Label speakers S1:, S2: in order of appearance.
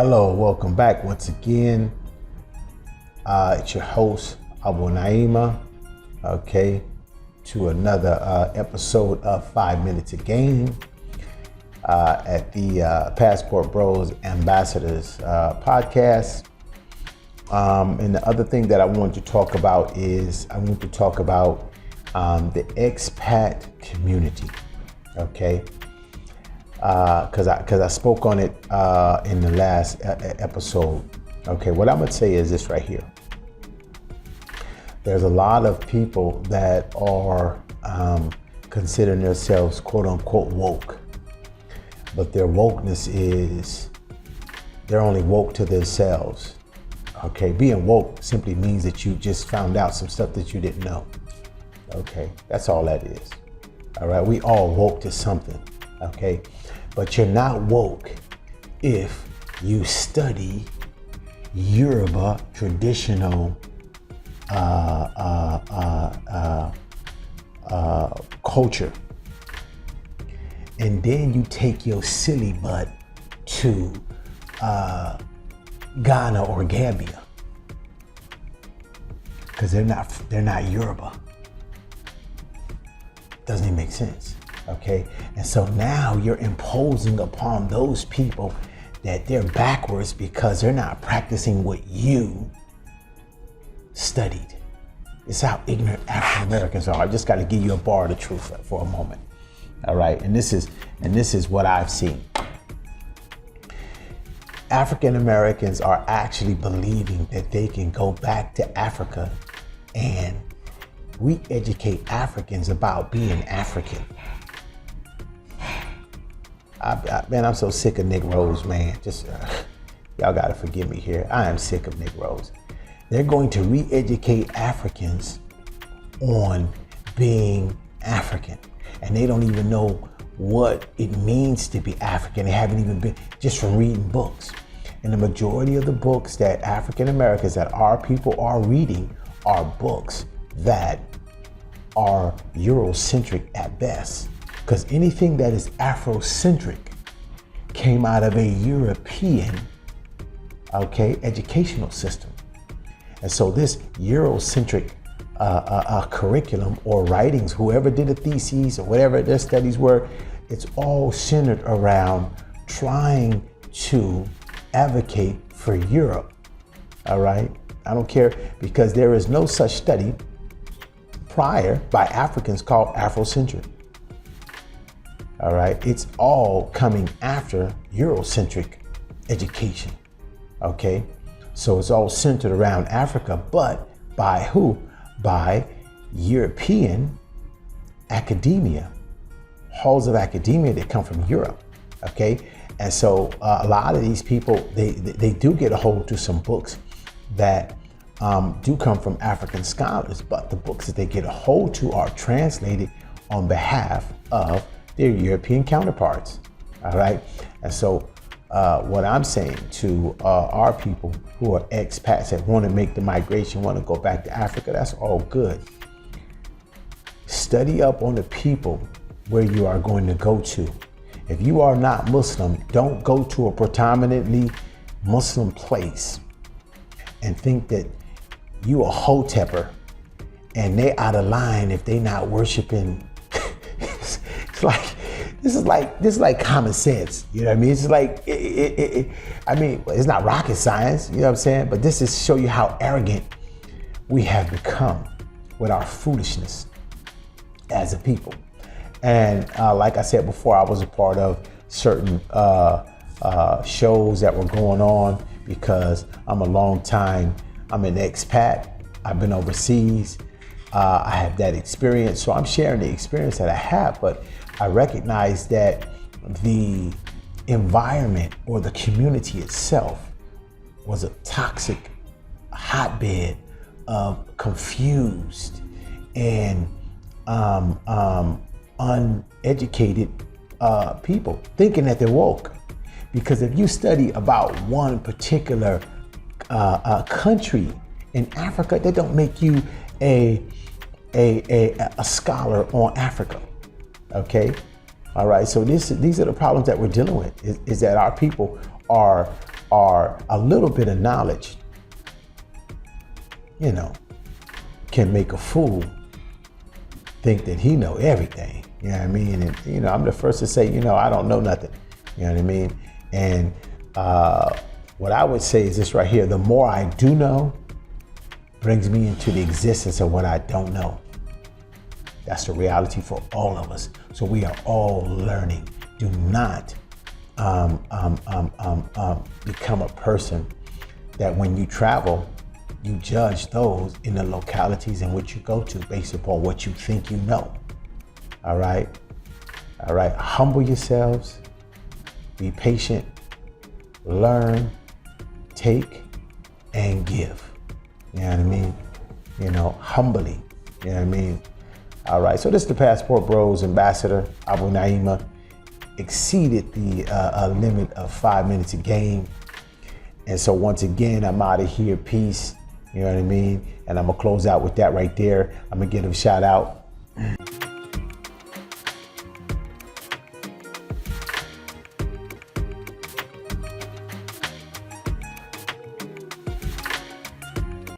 S1: Hello, welcome back once again. It's your host, Abu Naima, to another episode of 5 Minutes a Game at the Passport Bros Ambassadors podcast. And the other thing that I want to talk about is the expat community, okay? Because I spoke on it in the last episode. Okay, what I'm gonna say is this right here. There's a lot of people that are considering themselves quote unquote woke, but their wokeness is they're only woke to themselves. Okay, being woke simply means that you just found out some stuff that you didn't know. Okay, that's all that is. All right, we all woke to something. Okay, but you're not woke if you study Yoruba traditional culture, and then you take your silly butt to Ghana or Gambia, because they're not Yoruba. Doesn't even make sense. Okay, and so now you're imposing upon those people that they're backwards because they're not practicing what you studied. It's how ignorant African Americans are. I just got to give you a bar of the truth for a moment. All right, and this is what I've seen. African Americans are actually believing that they can go back to Africa and re-educate Africans about being African. Man, I'm so sick of Negroes, man. Y'all gotta forgive me here. I am sick of Negroes. They're going to re-educate Africans on being African. And they don't even know what it means to be African. They haven't even been, just from reading books. And the majority of the books that African Americans, that our people are reading, are books that are Eurocentric at best. Because anything that is Afrocentric came out of a European, educational system. And so this Eurocentric curriculum or writings, whoever did a thesis or whatever their studies were, it's all centered around trying to advocate for Europe, all right? I don't care, because there is no such study prior by Africans called Afrocentric. All right, it's all coming after Eurocentric education, okay? So it's all centered around Africa, but by who? By European academia, halls of academia that come from Europe, okay? And so a lot of these people, they do get a hold to some books that do come from African scholars, but the books that they get a hold to are translated on behalf of their European counterparts, all right? And so what I'm saying to our people who are expats that want to make the migration, want to go back to Africa, that's all good. Study up on the people where you are going to go to. If you are not Muslim, don't go to a predominantly Muslim place and think that you a Hotepper and they out of line if they not worshiping. This is like common sense. You know what I mean? It's like, it's not rocket science, you know what I'm saying? But this is show you how arrogant we have become with our foolishness as a people. And like I said before, I was a part of certain shows that were going on because I'm an expat. I've been overseas. I have that experience, so I'm sharing the experience that I have, but I recognize that the environment or the community itself was a toxic hotbed of confused and uneducated people thinking that they're woke. Because if you study about one particular country in Africa, that don't make you a scholar on Africa. Okay, all right. So these are the problems that we're dealing with. Is that our people are or a little bit of knowledge, you know, can make a fool think that he know everything. You know what I mean? And, you know, I'm the first to say, you know, I don't know nothing. You know what I mean? And what I would say is this right here: the more I do know brings me into the existence of what I don't know. That's the reality for all of us. So we are all learning. Do not become a person that when you travel, you judge those in the localities in which you go to based upon what you think you know. All right? All right. Humble yourselves. Be patient. Learn, take, and give. You know what I mean? You know, humbly. You know what I mean? All right. So this is the Passport Bros Ambassador, Abu Naima. Exceeded the limit of 5 minutes a game. And so once again, I'm out of here. Peace. You know what I mean? And I'm going to close out with that right there. I'm going to give a shout out